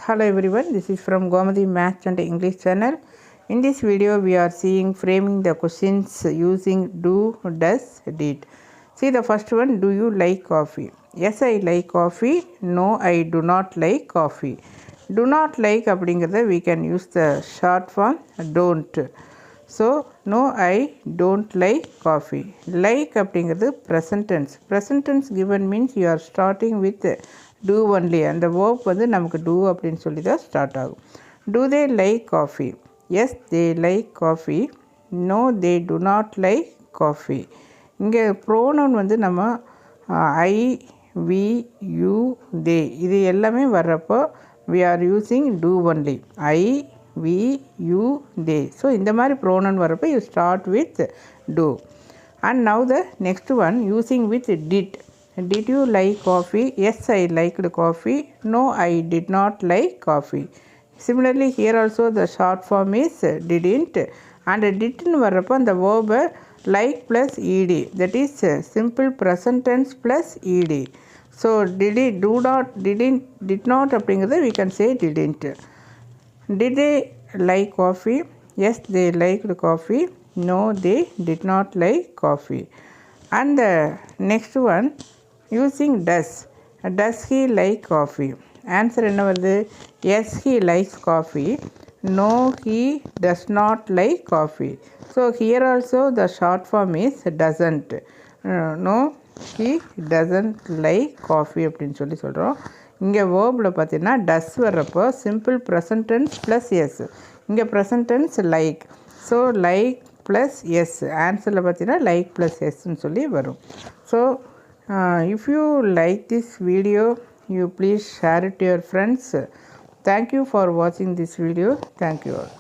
Hello everyone, this is from Gomadi Maths and English channel. In this video we are seeing framing the questions using do, does, did. See the first one, do you like coffee? Yes, I like coffee. No, I do not like coffee. Do not like அப்படிங்கிறத we can use the short form don't. So no, I don't like coffee. Like அப்படிங்கிறது present tense. Present tense given means you are starting with do only. And the verb வந்து நமக்கு do அப்படின்னு சொல்லி தான் start ஆகும். Do they like coffee? Yes, they like coffee. No, they do not like coffee. இங்கே pronoun வந்து நம்ம I, we, you, they இது எல்லாமே வர்றப்போ we are using do only. I, we, you, they. So இந்த மாதிரி ப்ரோனவுன் வர்றப்போ you start with do. And now the next one using with did. Did you like coffee? Yes, I liked coffee. No, I did not like coffee. Similarly here also the short form is didn't. And didn't வர்றப்போ அந்த verb like plus ed, that is simple present tense plus ed. So did it, do not, did not அப்படிங்கிறத we can say didn't. Did they like coffee? Yes, they liked coffee. No, they did not like coffee. And the next one using does he like coffee? Answer என்ன வருது? Yes, he likes coffee. No, he does not like coffee. So here also the short form is doesn't. No, he doesn't like coffee அப்படின்னு சொல்லி சொல்கிறோம். இங்கே waybill பார்த்தீங்கன்னா does வர்றப்போ simple present tense plus s. இங்கே present tense like. So like plus s. ஆன்சரில் பார்த்தீங்கன்னா like plus எஸ்ன்னு சொல்லி வரும். So if you like this video, you please share it to your friends. Thank you for watching this video. Thank you all.